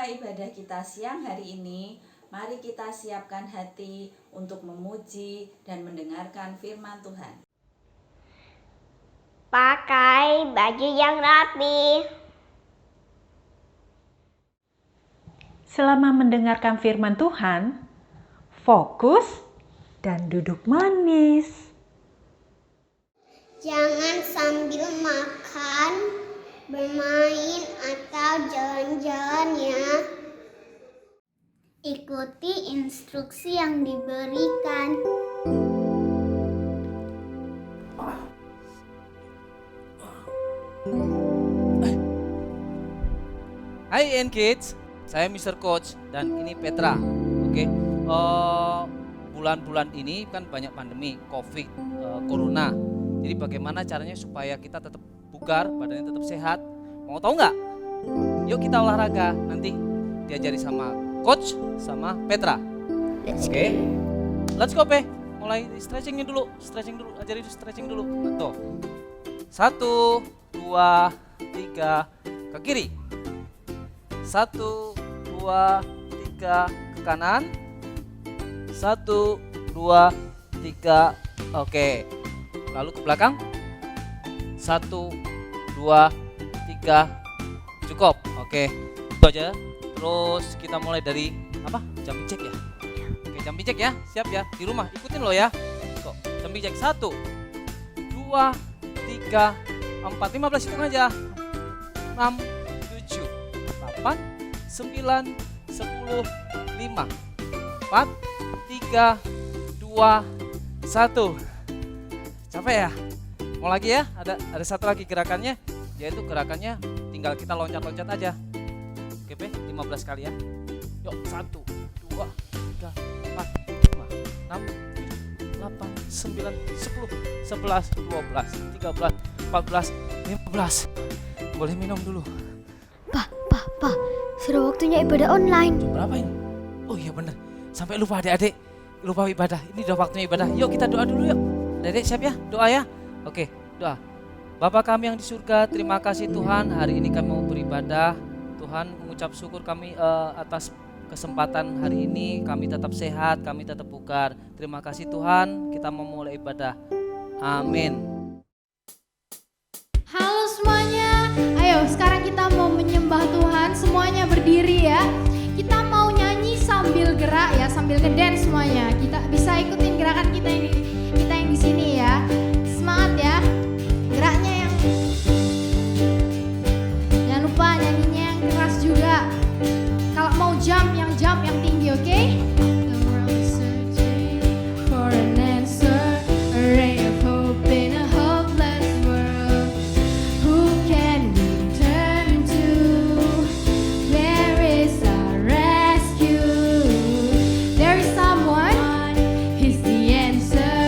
membuka ibadah kita siang hari ini, mari kita siapkan hati untuk memuji dan mendengarkan firman Tuhan. Pakai baju yang rapi. Selama mendengarkan firman Tuhan, fokus dan duduk manis. Jangan sambil makan, bermain atau jalan-jalan ya. Ikuti instruksi yang diberikan. Hai N-Kids, saya Mr. Coach dan ini Petra. Oke, bulan-bulan ini kan banyak pandemi, COVID, Corona. Jadi bagaimana caranya supaya kita tetap bugar, badannya tetap sehat? Mau tahu nggak? Yuk kita olahraga, nanti diajari sama Coach sama Petra. Oke, let's go Pe. Mulai stretching dulu, ajari stretching dulu. Tuh, 1, 2, 3, ke kiri. 1, 2, 3, ke kanan. 1, 2, 3, oke. Lalu ke belakang. 1, 2, 3, cukup. Oke, itu aja. Terus kita mulai dari apa? Jumping jack ya. Oke, jumping jack ya. Siap ya. Di rumah ikutin lo ya. Kok jumping jack 1, 2, 3, 4, 15 hitung aja. 6, 7, 8, 9, 10, 5, 4, 3, 2, 1. Capek ya? Mau lagi ya? Ada satu lagi gerakannya, yaitu gerakannya tinggal kita loncat-loncat aja. Oke, 15 kali ya. Yuk, 1, 2, 3, 4, 5, 6, 7, 8, 9, 10, 11, 12, 13, 14, 15. Boleh minum dulu. Pa, sudah waktunya ibadah online. Jam berapa ini? Oh iya benar. Sampai lupa adik-adik. Lupa ibadah. Ini udah waktunya ibadah. Yuk kita doa dulu yuk. Adik siap ya? Doa ya? Oke, doa. Bapa kami yang di surga, terima kasih Tuhan. Hari ini kami mau beribadah. Tuhan mengucap syukur kami atas kesempatan hari ini. Kami tetap sehat, kami tetap bugar. Terima kasih Tuhan. Kita mau mulai ibadah. Amin. Halo semuanya, ayo sekarang kita mau menyembah Tuhan, semuanya berdiri ya. Kita mau nyanyi sambil gerak ya, sambil ngedance semuanya. Kita bisa ikutin gerakan kita yang di sini ya. Semangat ya, geraknya yang jangan lupa nyanyinya yang keras juga. Kalau mau jump yang tinggi, oke? The world is searching for an answer, a ray of hope in a hopeless world. Who can we turn to? Where is our rescue? There is someone, he's the answer.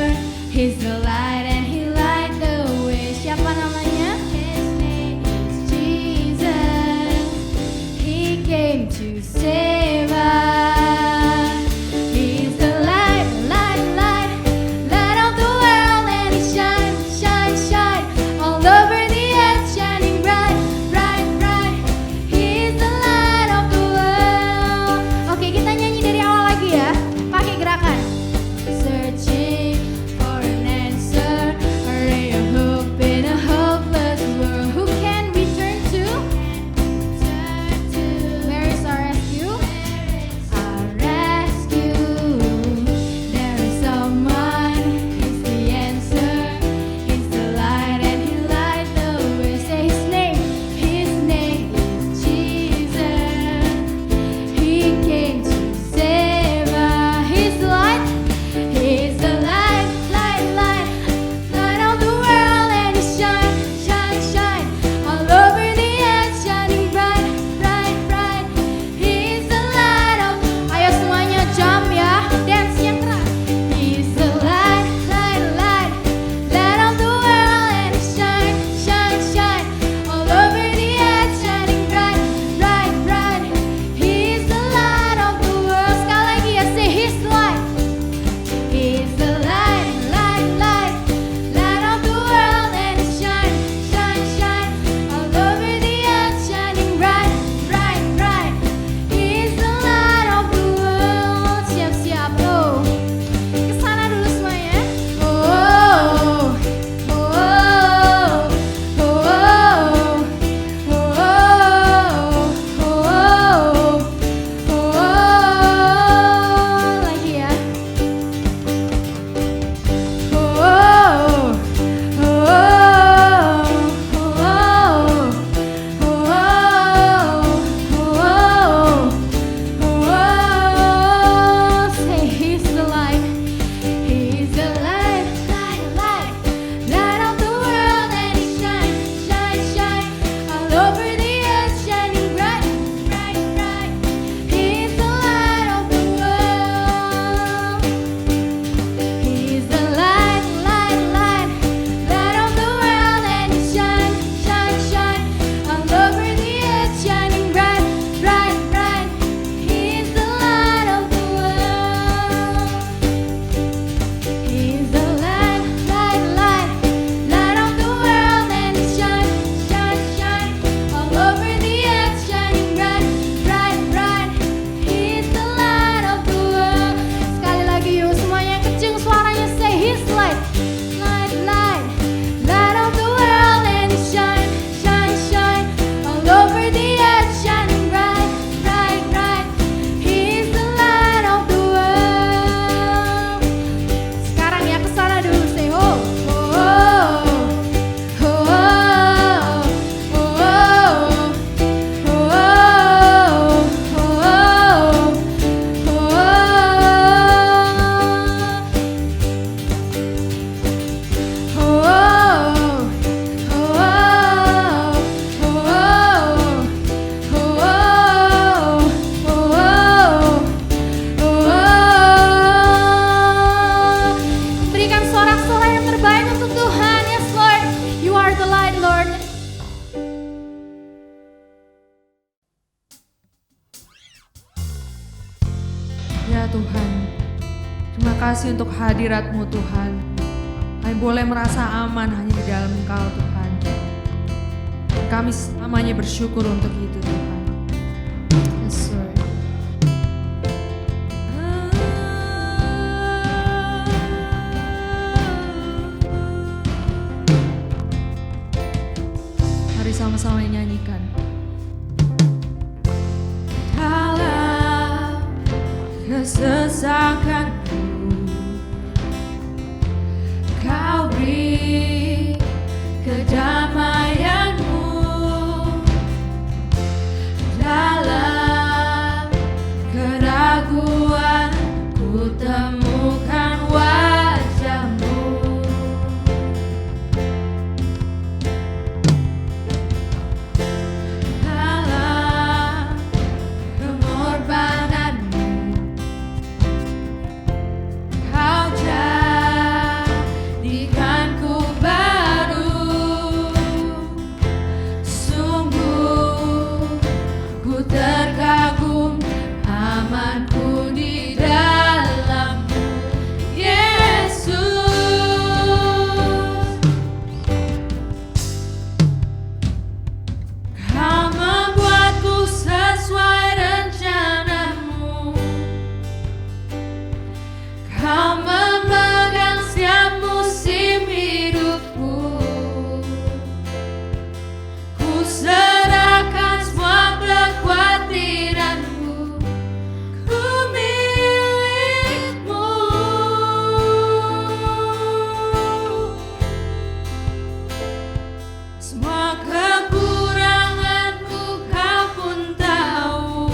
kasih untuk hadirat-Mu Tuhan. Kami boleh merasa aman hanya di dalam Engkau Tuhan. Kami selamanya bersyukur untuk itu Tuhan. Yes, Lord. Mari sama-sama nyanyikan. Dalam kesesakanku Kau beri kedamaian-Mu. Dalam keraguan ku temukan wajah-Mu. Dalam pengorbanan-Mu Kau jadikanku baru. Sungguh ku terkagum amanku di dalam-Mu, Yesus. Kau membuatku sesuai rencana-Mu. Kau memegang setiap musim hidupku. Ku serahkan semua kekhawatiranku. Ku milik-Mu. Semua kekuranganku Kau pun tahu.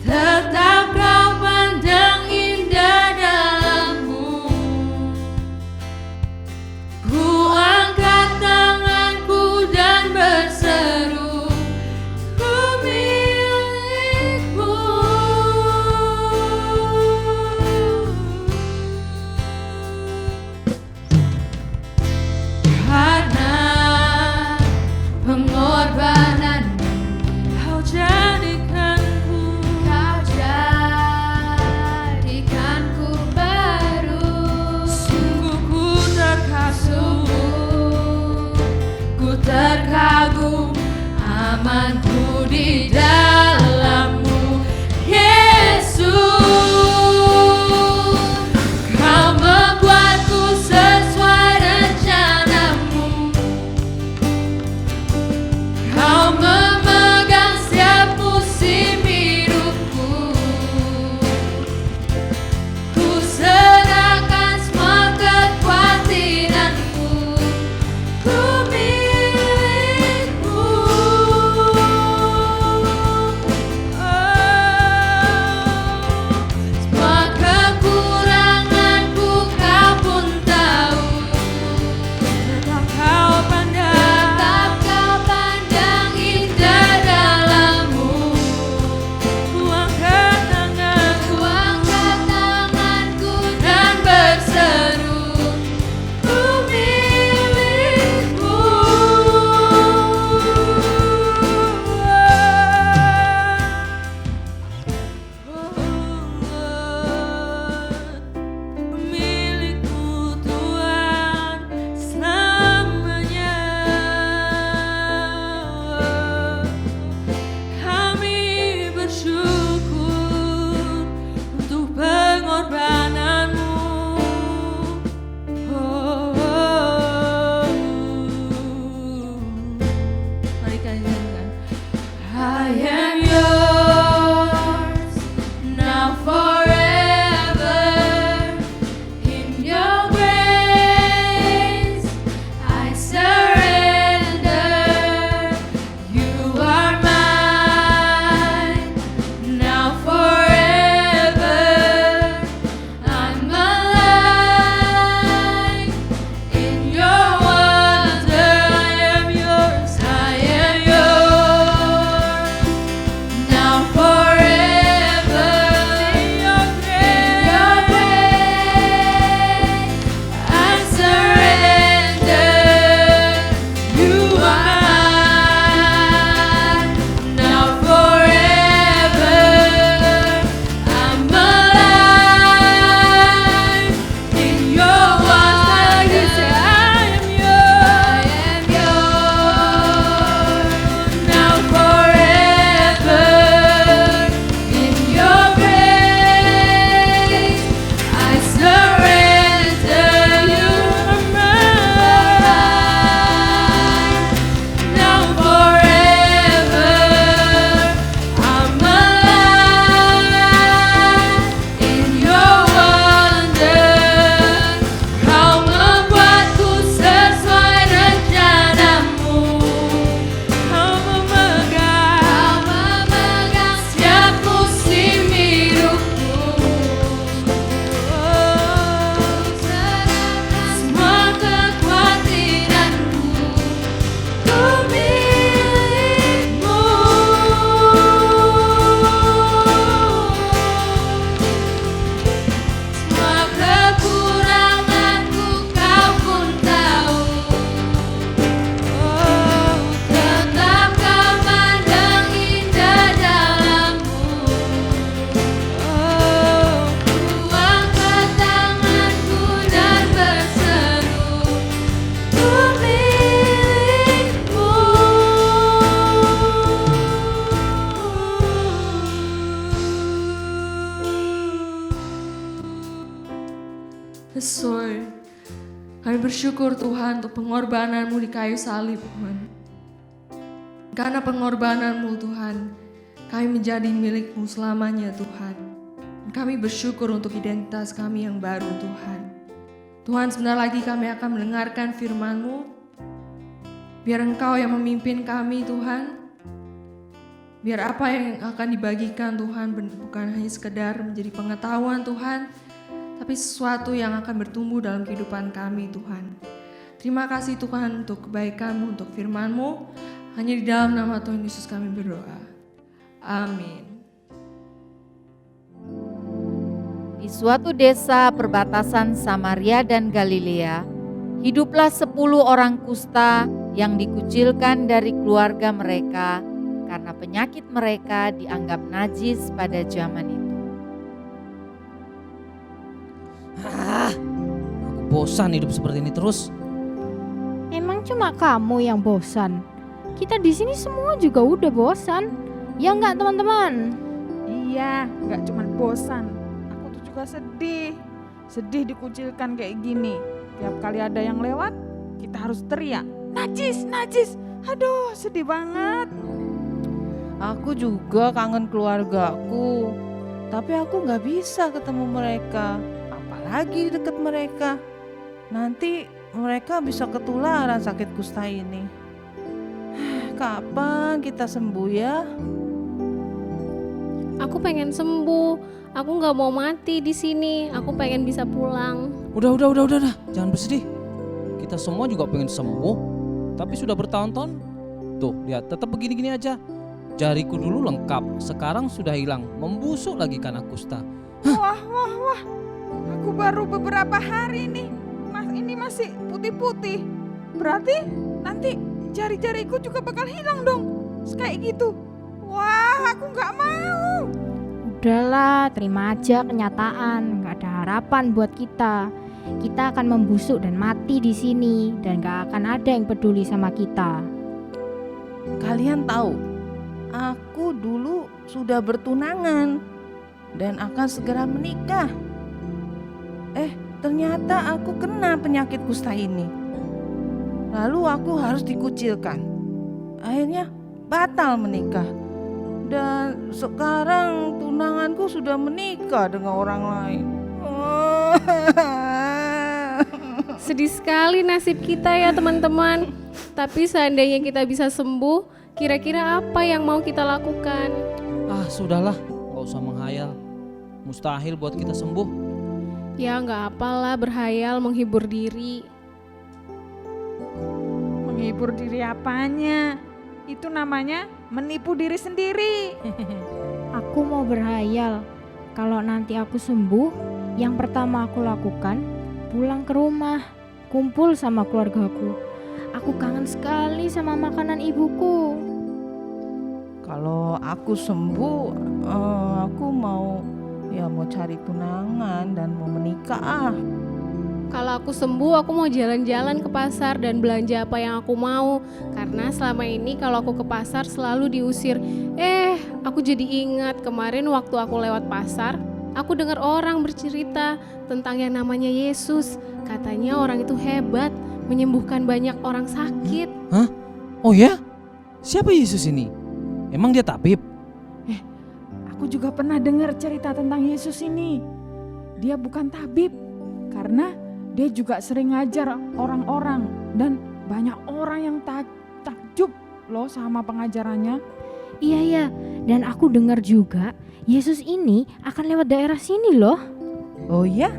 Tetap Kau pandang indah dalam-Mu. Ku angkat tanganku dan berseru, ku milik-Mu. Karena pengorbanan-Mu Kau jadikanku baru. Sungguh ku terkagum amanku di dalam-Mu, Yesus. Kau membuatku sesuai rencana-Mu. Kau memegang setiap musim hidupku. Ku serahkan semua kekhawatiranku. Ku milik-Mu. Yes, Lord. Kami bersyukur Tuhan untuk pengorbananmu di kayu salib Tuhan. Karena pengorbananmu Tuhan, kami menjadi milikmu selamanya Tuhan. Kami bersyukur untuk identitas kami yang baru Tuhan. Tuhan, sebentar lagi kami akan mendengarkan firman-Mu. Biar Engkau yang memimpin kami Tuhan. Biar apa yang akan dibagikan Tuhan bukan hanya sekedar menjadi pengetahuan Tuhan, tapi sesuatu yang akan bertumbuh dalam kehidupan kami Tuhan. Terima kasih Tuhan untuk kebaikan-Mu, untuk firman-Mu. Hanya di dalam nama Tuhan Yesus kami berdoa. Amin. Di suatu desa perbatasan Samaria dan Galilea, hiduplah 10 orang kusta yang dikucilkan dari keluarga mereka karena penyakit mereka dianggap najis pada zaman itu. Aku bosan hidup seperti ini terus. Emang cuma kamu yang bosan? Kita di sini semua juga udah bosan. Ya enggak teman-teman? Iya, nggak cuma bosan. Aku tuh juga sedih. Sedih dikucilkan kayak gini. Tiap kali ada yang lewat, kita harus teriak. Najis, najis. Aduh, sedih banget. Aku juga kangen keluargaku. Tapi aku nggak bisa ketemu mereka. Apalagi deket mereka. Nanti mereka bisa ketularan sakit kusta ini. Kapan kita sembuh ya? Aku pengen sembuh. Aku nggak mau mati di sini. Aku pengen bisa pulang. Udah. Jangan bersedih. Kita semua juga pengen sembuh. Tapi sudah bertahun-tahun. Tuh, lihat, tetap begini-gini aja. Jariku dulu lengkap, sekarang sudah hilang, membusuk lagi karena kusta. Wah. Aku baru beberapa hari nih. Ini masih putih-putih. Berarti nanti jari-jariku juga bakal hilang dong. Kayak gitu. Wah, aku nggak mau. Udahlah, terima aja kenyataan. Nggak ada harapan buat kita. Kita akan membusuk dan mati di sini dan nggak akan ada yang peduli sama kita. Kalian tahu, aku dulu sudah bertunangan dan akan segera menikah. Ternyata aku kena penyakit kusta ini. Lalu aku harus dikucilkan. Akhirnya batal menikah. Dan sekarang tunanganku sudah menikah dengan orang lain. Sedih sekali nasib kita ya teman-teman. Tapi seandainya kita bisa sembuh, kira-kira apa yang mau kita lakukan? Sudahlah, gak usah menghayal. Mustahil buat kita sembuh. Ya nggak apalah, berhayal menghibur diri. Menghibur diri apanya? Itu namanya menipu diri sendiri. Aku mau berhayal. Kalau nanti aku sembuh, yang pertama aku lakukan pulang ke rumah, kumpul sama keluargaku. Aku kangen sekali sama makanan ibuku. Kalau aku sembuh, aku mau cari tunangan dan mau menikah. Kalau aku sembuh, aku mau jalan-jalan ke pasar dan belanja apa yang aku mau. Karena selama ini kalau aku ke pasar selalu diusir. Aku jadi ingat kemarin waktu aku lewat pasar, aku dengar orang bercerita tentang yang namanya Yesus. Katanya orang itu hebat, menyembuhkan banyak orang sakit. Hah? Oh ya? Siapa Yesus ini? Emang dia tabib? Aku juga pernah dengar cerita tentang Yesus ini. Dia bukan tabib, karena dia juga sering ngajar orang-orang. Dan banyak orang yang takjub loh sama pengajarannya. Iya, dan aku dengar juga Yesus ini akan lewat daerah sini loh. Oh ya?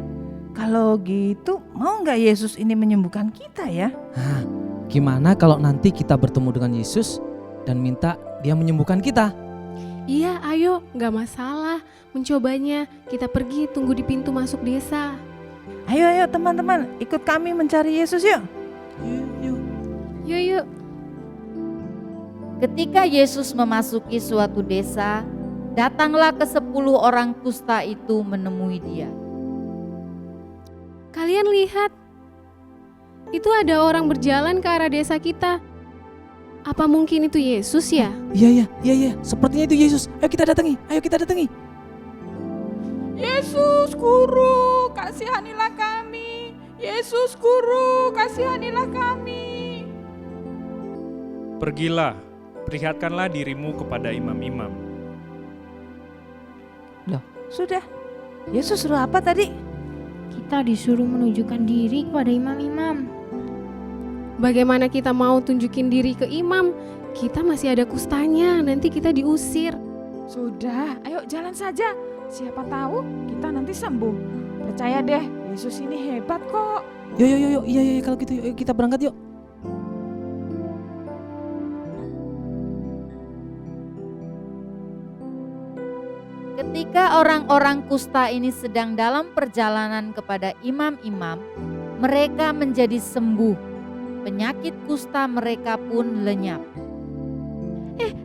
Kalau gitu mau gak Yesus ini menyembuhkan kita ya? Gimana kalau nanti kita bertemu dengan Yesus dan minta dia menyembuhkan kita? Iya, ayo, gak masalah. Mencobanya, kita pergi tunggu di pintu masuk desa. Ayo teman-teman, ikut kami mencari Yesus yuk. Yuk. Ketika Yesus memasuki suatu desa, datanglah ke-10 orang kusta itu menemui dia. Kalian lihat, itu ada orang berjalan ke arah desa kita. Apa mungkin itu Yesus ya? Iya, sepertinya itu Yesus. Ayo kita datangi. Yesus, Guru, kasihanilah kami. Yesus Guru, kasihanilah kami. Pergilah, perlihatkanlah dirimu kepada imam-imam. Loh, sudah. Yesus suruh apa tadi? Kita disuruh menunjukkan diri kepada imam-imam. Bagaimana kita mau tunjukin diri ke imam? Kita masih ada kustanya, nanti kita diusir. Sudah, ayo jalan saja. Siapa tahu kita nanti sembuh. Percaya deh, Yesus ini hebat kok. Yuk, iya kalau gitu yuk kita berangkat yuk. Ketika orang-orang kusta ini sedang dalam perjalanan kepada imam-imam, mereka menjadi sembuh. Penyakit kusta mereka pun lenyap.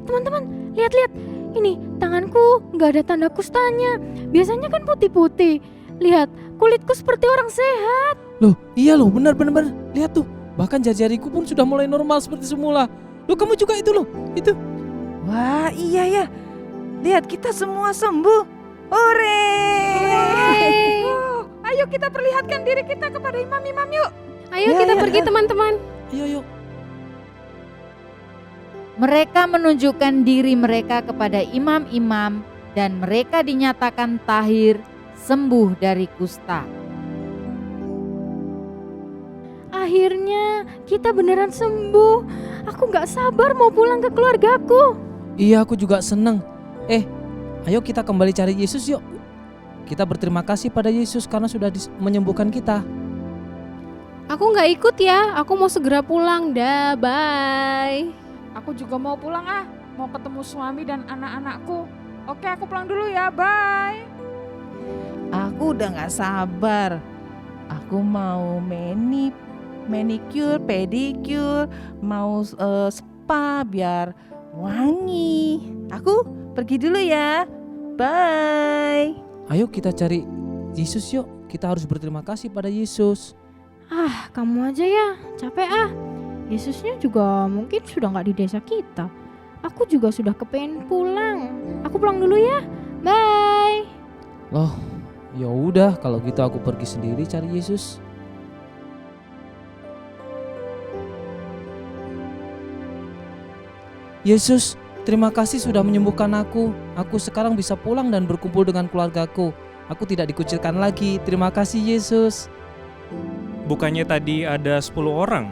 Teman-teman, lihat-lihat. Ini tanganku nggak ada tanda kustanya. Biasanya kan putih-putih. Lihat, kulitku seperti orang sehat. Loh, iya loh, benar. Lihat tuh, bahkan jari-jariku pun sudah mulai normal seperti semula. Loh, kamu juga itu loh, itu. Wah, iya ya. Lihat, kita semua sembuh. Hore! Ayo kita perlihatkan diri kita kepada imam-imam yuk. Ayo kita pergi teman-teman. Yuk. Mereka menunjukkan diri mereka kepada imam-imam dan mereka dinyatakan tahir, sembuh dari kusta. Akhirnya kita beneran sembuh. Aku nggak sabar mau pulang ke keluargaku. Iya, aku juga seneng. Ayo kita kembali cari Yesus yuk. Kita berterima kasih pada Yesus karena sudah menyembuhkan kita. Aku nggak ikut ya, aku mau segera pulang. Dah, bye. Aku juga mau pulang mau ketemu suami dan anak-anakku. Oke, aku pulang dulu ya, bye. Aku udah gak sabar. Aku mau manicure, pedicure, mau spa biar wangi. Aku pergi dulu ya. Bye. Ayo kita cari Yesus yuk. Kita harus berterima kasih pada Yesus. Kamu aja ya, capek Yesusnya juga mungkin sudah nggak di desa kita. Aku juga sudah kepengen pulang. Aku pulang dulu ya, bye. Loh, ya udah kalau gitu aku pergi sendiri cari Yesus. Yesus, terima kasih sudah menyembuhkan aku. Aku sekarang bisa pulang dan berkumpul dengan keluargaku. Aku tidak dikucilkan lagi. Terima kasih Yesus. Bukannya tadi ada 10 orang?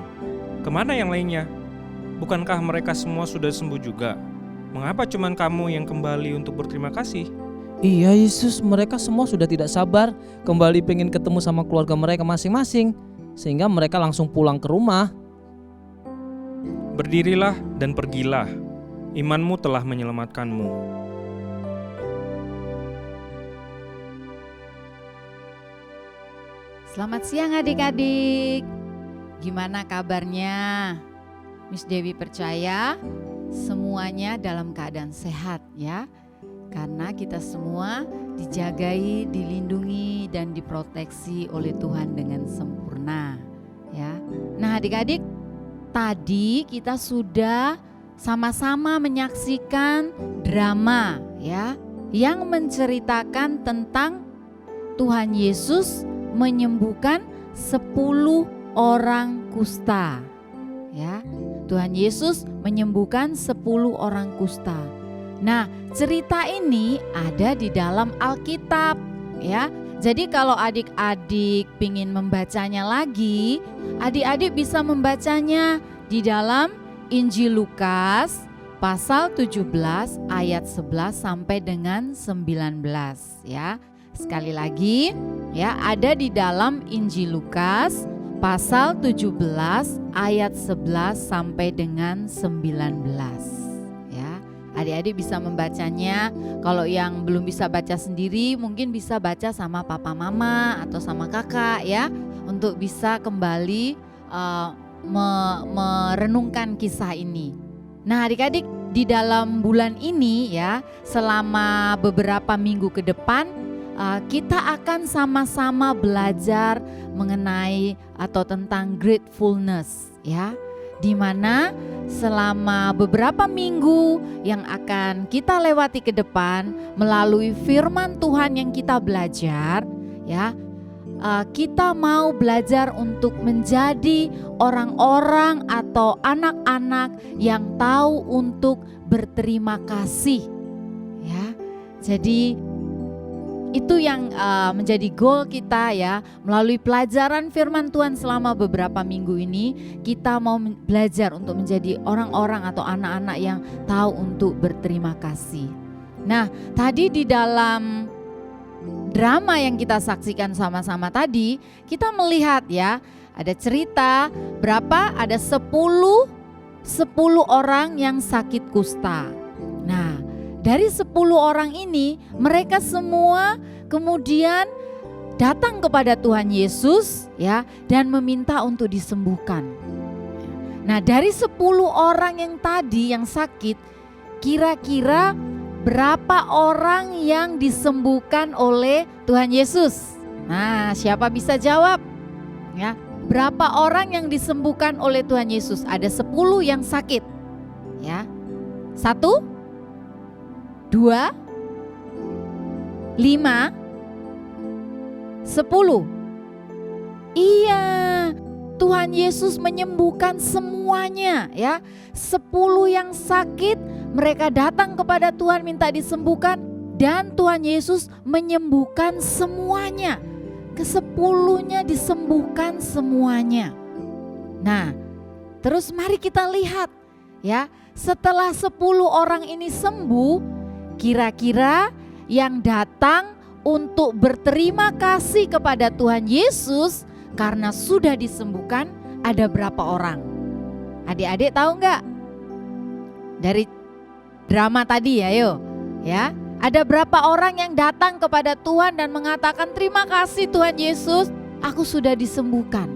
Kemana yang lainnya? Bukankah mereka semua sudah sembuh juga? Mengapa cuman kamu yang kembali untuk berterima kasih? Iya Yesus, mereka semua sudah tidak sabar kembali pengen ketemu sama keluarga mereka masing-masing. Sehingga mereka langsung pulang ke rumah. Berdirilah dan pergilah. Imanmu telah menyelamatkanmu. Selamat siang adik-adik. Gimana kabarnya? Miss Dewi percaya semuanya dalam keadaan sehat ya. Karena kita semua dijagai, dilindungi dan diproteksi oleh Tuhan dengan sempurna ya. Nah adik-adik, tadi kita sudah sama-sama menyaksikan drama ya yang menceritakan tentang Tuhan Yesus menyembuhkan 10 orang kusta. Ya, Tuhan Yesus menyembuhkan 10 orang kusta. Nah, cerita ini ada di dalam Alkitab, ya. Jadi kalau adik-adik ingin membacanya lagi, adik-adik bisa membacanya di dalam Injil Lukas pasal 17 ayat 11 sampai dengan 19, ya. Sekali lagi, ya, ada di dalam Injil Lukas pasal 17 ayat 11 sampai dengan 19 ya. Adik-adik bisa membacanya. Kalau yang belum bisa baca sendiri mungkin bisa baca sama papa mama atau sama kakak ya, untuk bisa kembali merenungkan kisah ini. Nah adik-adik, di dalam bulan ini ya, selama beberapa minggu ke depan kita akan sama-sama belajar mengenai atau tentang gratefulness ya, di mana selama beberapa minggu yang akan kita lewati ke depan melalui firman Tuhan yang kita belajar ya, kita mau belajar untuk menjadi orang-orang atau anak-anak yang tahu untuk berterima kasih. Ya, jadi itu yang menjadi goal kita ya. Melalui pelajaran firman Tuhan selama beberapa minggu ini, kita mau belajar untuk menjadi orang-orang atau anak-anak yang tahu untuk berterima kasih. Nah, tadi di dalam drama yang kita saksikan sama-sama tadi, kita melihat ya, ada cerita berapa? Ada 10 orang yang sakit kusta. Nah, dari 10 orang ini, mereka semua kemudian datang kepada Tuhan Yesus ya, dan meminta untuk disembuhkan. Nah, dari 10 orang yang tadi yang sakit, kira-kira berapa orang yang disembuhkan oleh Tuhan Yesus? Nah, siapa bisa jawab? Ya, berapa orang yang disembuhkan oleh Tuhan Yesus? Ada 10 yang sakit. Ya. 1, 2, 5, 10. Iya, Tuhan Yesus menyembuhkan semuanya ya. 10 yang sakit, mereka datang kepada Tuhan minta disembuhkan, dan Tuhan Yesus menyembuhkan semuanya. Ke-10-nya disembuhkan semuanya. Nah, terus mari kita lihat ya, setelah 10 orang ini sembuh, kira-kira yang datang untuk berterima kasih kepada Tuhan Yesus karena sudah disembuhkan ada berapa orang? Adik-adik tahu nggak? Dari drama tadi ya, yuk. Ya, ada berapa orang yang datang kepada Tuhan dan mengatakan terima kasih Tuhan Yesus, aku sudah disembuhkan.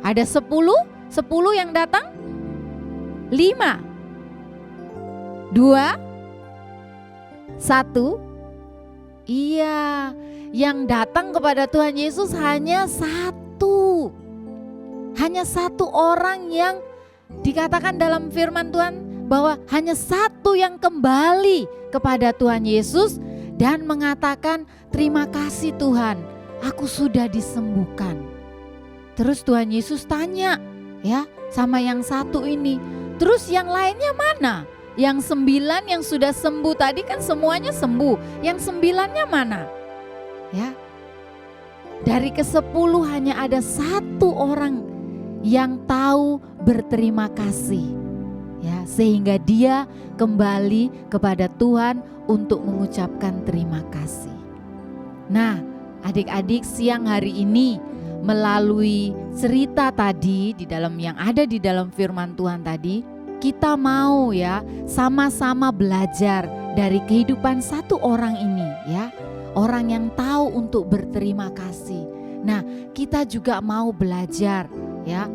Ada 10 yang datang? 5, 2, 1. Iya, yang datang kepada Tuhan Yesus hanya 1. Hanya 1 orang yang dikatakan dalam firman Tuhan bahwa hanya 1 yang kembali kepada Tuhan Yesus dan mengatakan terima kasih Tuhan, aku sudah disembuhkan. Terus Tuhan Yesus tanya ya sama yang 1 ini, terus yang lainnya mana? Yang 9 yang sudah sembuh tadi kan semuanya sembuh, yang 9-nya mana? Ya, dari ke-10 hanya ada 1 orang yang tahu berterima kasih. Ya, sehingga dia kembali kepada Tuhan untuk mengucapkan terima kasih. Nah, adik-adik, siang hari ini melalui cerita tadi di dalam yang ada di dalam firman Tuhan tadi, kita mau ya sama-sama belajar dari kehidupan 1 orang ini ya. Orang yang tahu untuk berterima kasih. Nah, kita juga mau belajar ya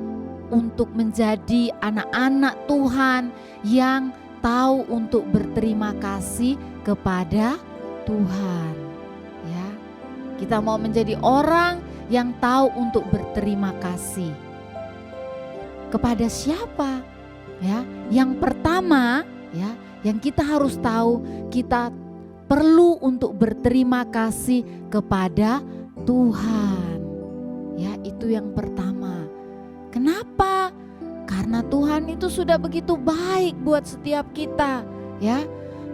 untuk menjadi anak-anak Tuhan yang tahu untuk berterima kasih kepada Tuhan. Ya. Kita mau menjadi orang yang tahu untuk berterima kasih. Kepada siapa? Ya, yang pertama ya, yang kita harus tahu, kita perlu untuk berterima kasih kepada Tuhan. Ya, itu yang pertama. Kenapa? Karena Tuhan itu sudah begitu baik buat setiap kita, ya.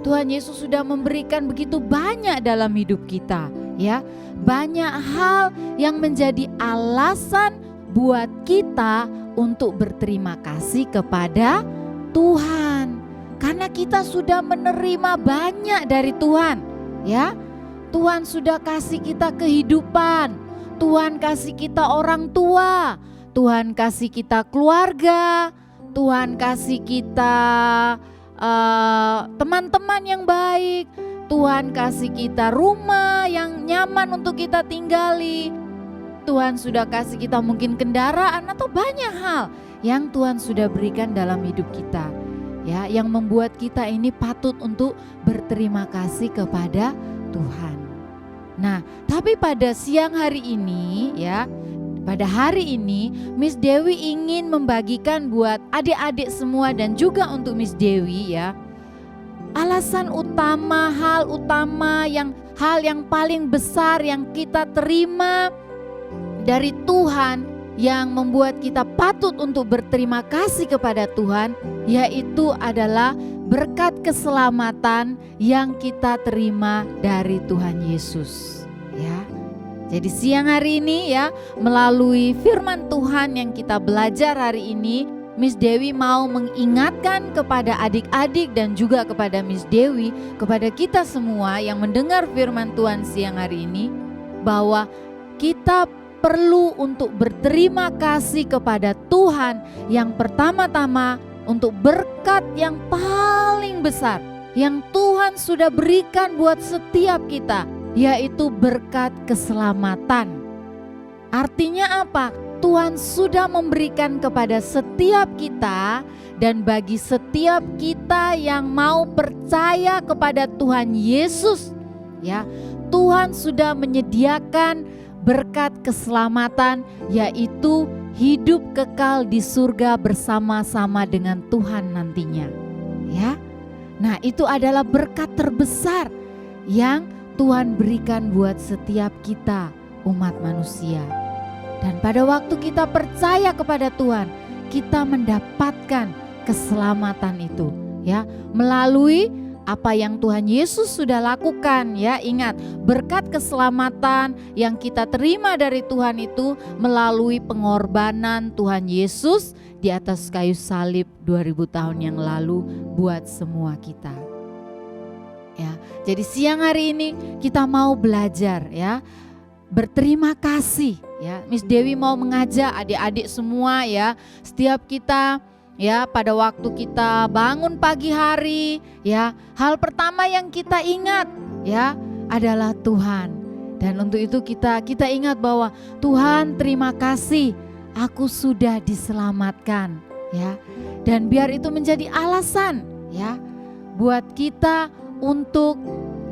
Tuhan Yesus sudah memberikan begitu banyak dalam hidup kita, ya. Banyak hal yang menjadi alasan buat kita untuk berterima kasih kepada Tuhan. Karena kita sudah menerima banyak dari Tuhan, ya. Tuhan sudah kasih kita kehidupan, Tuhan kasih kita orang tua, Tuhan kasih kita keluarga, Tuhan kasih kita teman-teman yang baik, Tuhan kasih kita rumah yang nyaman untuk kita tinggali. Tuhan sudah kasih kita mungkin kendaraan atau banyak hal yang Tuhan sudah berikan dalam hidup kita. Ya, yang membuat kita ini patut untuk berterima kasih kepada Tuhan. Nah, tapi pada siang hari ini ya, pada hari ini Miss Dewi ingin membagikan buat adik-adik semua dan juga untuk Miss Dewi ya, alasan utama, hal yang paling besar yang kita terima dari Tuhan yang membuat kita patut untuk berterima kasih kepada Tuhan, yaitu adalah berkat keselamatan yang kita terima dari Tuhan Yesus. Ya. Jadi siang hari ini ya, melalui firman Tuhan yang kita belajar hari ini, Miss Dewi mau mengingatkan kepada adik-adik dan juga kepada Miss Dewi, kepada kita semua yang mendengar firman Tuhan siang hari ini, bahwa kita perlu untuk berterima kasih kepada Tuhan yang pertama-tama untuk berkat yang paling besar yang Tuhan sudah berikan buat setiap kita, yaitu berkat keselamatan. Artinya apa? Tuhan sudah memberikan kepada setiap kita, dan bagi setiap kita yang mau percaya kepada Tuhan Yesus, ya, Tuhan sudah menyediakan berkat keselamatan, yaitu hidup kekal di surga bersama-sama dengan Tuhan nantinya. Ya. Nah, itu adalah berkat terbesar yang Tuhan berikan buat setiap kita, umat manusia. Dan pada waktu kita percaya kepada Tuhan, kita mendapatkan keselamatan itu, ya, melalui apa yang Tuhan Yesus sudah lakukan, ya. Ingat, berkat keselamatan yang kita terima dari Tuhan itu melalui pengorbanan Tuhan Yesus di atas kayu salib 2000 tahun yang lalu buat semua kita. Ya, jadi siang hari ini kita mau belajar, ya, berterima kasih, ya. Miss Dewi mau mengajak adik-adik semua, ya, setiap kita, ya, pada waktu kita bangun pagi hari, ya, hal pertama yang kita ingat, ya, adalah Tuhan. Dan untuk itu kita ingat bahwa Tuhan, terima kasih aku sudah diselamatkan, ya. Dan biar itu menjadi alasan, ya, buat kita untuk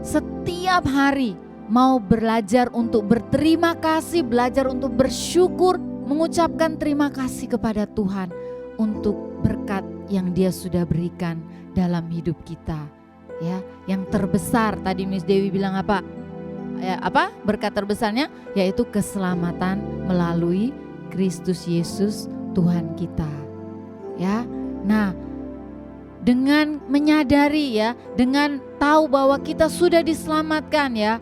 setiap hari mau belajar untuk berterima kasih, belajar untuk bersyukur, mengucapkan terima kasih kepada Tuhan untuk berkat yang Dia sudah berikan dalam hidup kita, ya. Yang terbesar tadi Miss Dewi bilang apa? Ya, apa? Berkat terbesarnya yaitu keselamatan melalui Kristus Yesus Tuhan kita. Ya. Nah, dengan menyadari, ya, dengan tahu bahwa kita sudah diselamatkan, ya,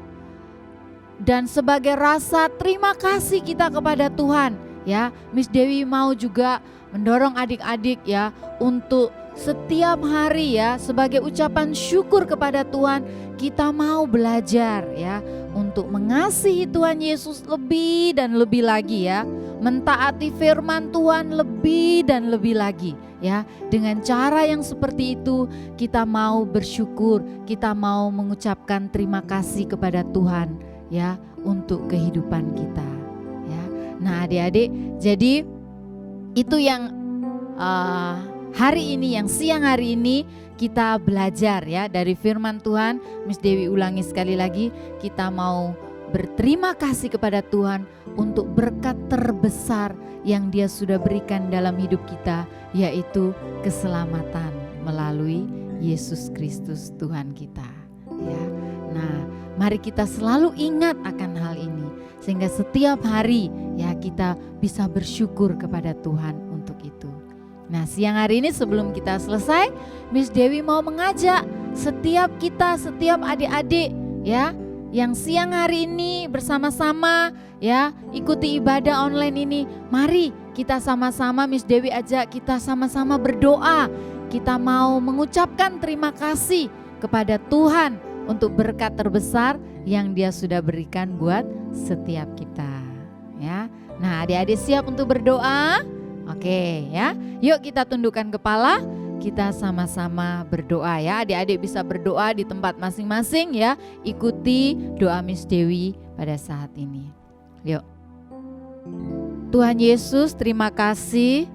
dan sebagai rasa terima kasih kita kepada Tuhan, ya, Miss Dewi mau juga mendorong adik-adik, ya, untuk setiap hari, ya, sebagai ucapan syukur kepada Tuhan, kita mau belajar, ya, untuk mengasihi Tuhan Yesus lebih dan lebih lagi, ya, mentaati firman Tuhan lebih dan lebih lagi, ya. Dengan cara yang seperti itu kita mau bersyukur, kita mau mengucapkan terima kasih kepada Tuhan, ya, untuk kehidupan kita, ya. Nah, adik-adik, jadi itu yang hari ini, yang siang hari ini kita belajar, ya, dari firman Tuhan. Miss Dewi ulangi sekali lagi, kita mau berterima kasih kepada Tuhan untuk berkat terbesar yang Dia sudah berikan dalam hidup kita, yaitu keselamatan melalui Yesus Kristus Tuhan kita, ya. Nah, mari kita selalu ingat akan hal ini sehingga setiap hari, ya, kita bisa bersyukur kepada Tuhan untuk itu. Nah, siang hari ini sebelum kita selesai, Miss Dewi mau mengajak setiap kita, setiap adik-adik, ya, yang siang hari ini bersama-sama, ya, ikuti ibadah online ini. Mari kita sama-sama, Miss Dewi ajak kita sama-sama berdoa. Kita mau mengucapkan terima kasih kepada Tuhan untuk berkat terbesar yang Dia sudah berikan buat setiap kita, ya. Nah, adik-adik siap untuk berdoa? Oke, ya. Yuk kita tundukkan kepala, kita sama-sama berdoa, ya. Adik-adik bisa berdoa di tempat masing-masing, ya. Ikuti doa Miss Dewi pada saat ini. Yuk. Tuhan Yesus, terima kasih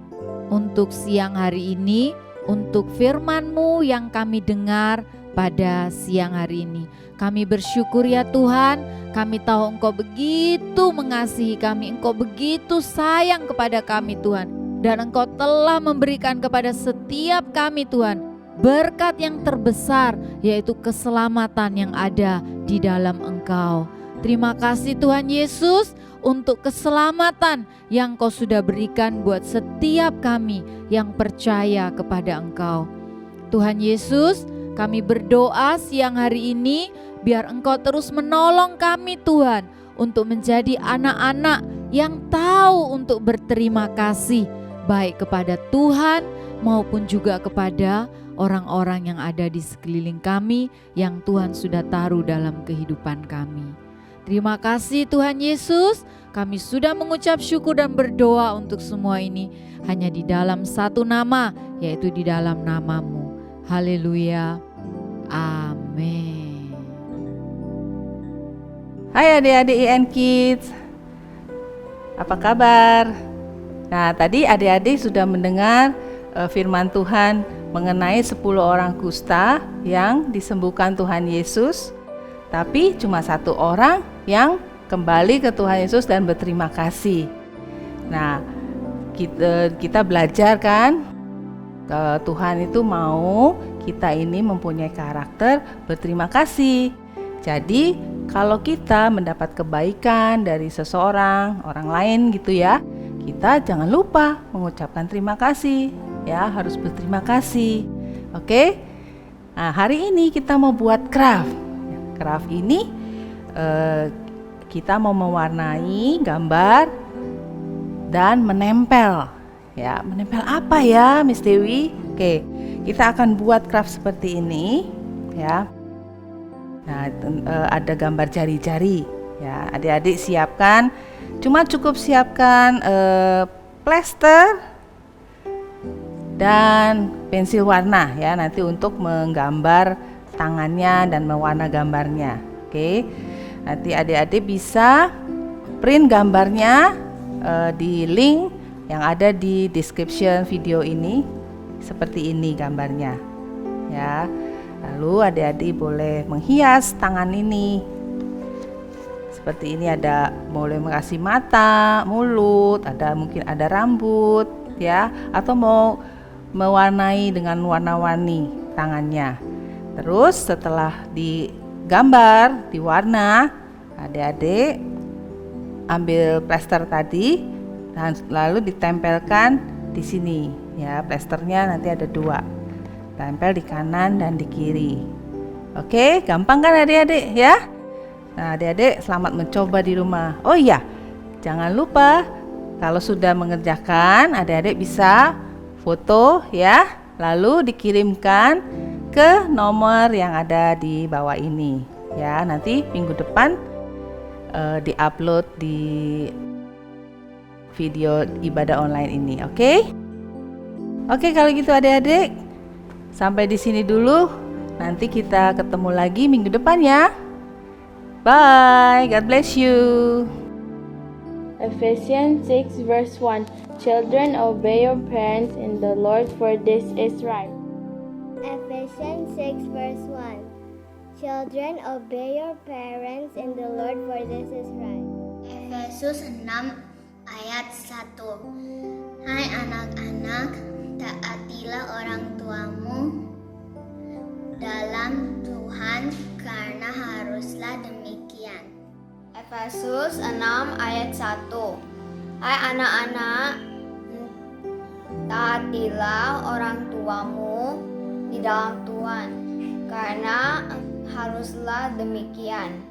untuk siang hari ini, untuk firman-Mu yang kami dengar pada siang hari ini. Kami bersyukur, ya Tuhan, kami tahu Engkau begitu mengasihi kami, Engkau begitu sayang kepada kami Tuhan. Dan Engkau telah memberikan kepada setiap kami Tuhan berkat yang terbesar, yaitu keselamatan yang ada di dalam Engkau. Terima kasih Tuhan Yesus untuk keselamatan yang Kau sudah berikan buat setiap kami yang percaya kepada Engkau. Tuhan Yesus, kami berdoa siang hari ini biar Engkau terus menolong kami Tuhan untuk menjadi anak-anak yang tahu untuk berterima kasih baik kepada Tuhan maupun juga kepada orang-orang yang ada di sekeliling kami yang Tuhan sudah taruh dalam kehidupan kami. Terima kasih Tuhan Yesus, kami sudah mengucap syukur dan berdoa untuk semua ini hanya di dalam satu nama, yaitu di dalam nama-Mu. Haleluya. Amin. Hai adik-adik IN Kids, apa kabar? Nah, tadi adik-adik sudah mendengar firman Tuhan mengenai 10 orang kusta yang disembuhkan Tuhan Yesus. Tapi cuma satu orang yang kembali ke Tuhan Yesus dan berterima kasih. Nah, kita belajar kan, Tuhan itu mau kita ini mempunyai karakter berterima kasih. Jadi kalau kita mendapat kebaikan dari seseorang, orang lain gitu ya, kita jangan lupa mengucapkan terima kasih. Ya, harus berterima kasih. Oke? Nah, hari ini kita mau buat craft. Craft ini kita mau mewarnai gambar dan menempel. Ya, menempel apa ya, Miss Dewi? Oke, kita akan buat craft seperti ini, ya. Nah, ada gambar jari-jari. Ya, adik-adik siapkan. Cuma cukup siapkan plester dan pensil warna ya, nanti untuk menggambar tangannya dan mewarna gambarnya. Oke, nanti adik-adik bisa print gambarnya di link yang ada di description video ini. Seperti ini gambarnya ya. Lalu adik-adik boleh menghias tangan ini seperti ini, ada boleh mengasih mata, mulut, ada mungkin ada rambut ya, atau mau mewarnai dengan warna-warni tangannya. Terus setelah digambar, diwarna, adik-adik ambil plester tadi dan lalu ditempelkan di sini ya. Plesternya nanti ada 2, tempel di kanan dan di kiri. Oke, gampang kan adik-adik ya? Nah, adik-adik selamat mencoba di rumah. Oh iya, jangan lupa kalau sudah mengerjakan, adik-adik bisa foto ya, lalu dikirimkan ke nomor yang ada di bawah ini ya. Nanti minggu depan diupload di video ibadah online ini. Oke, kalau gitu adik-adik sampai di sini dulu. Nanti kita ketemu lagi minggu depan ya. Bye, God bless you. Ephesians 6 verse 1. Children, obey your parents in the Lord, for this is right. Ephesians 6 verse 1. Children, obey your parents in the Lord, for this is right. Efesus 6 ayat 1. Hai anak-anak, taatilah orang tuamu dalam Tuhan, karena haruslah demikian. Efesus 6 ayat 1. Hai anak-anak, taatilah orang tuamu di dalam Tuhan, karena haruslah demikian.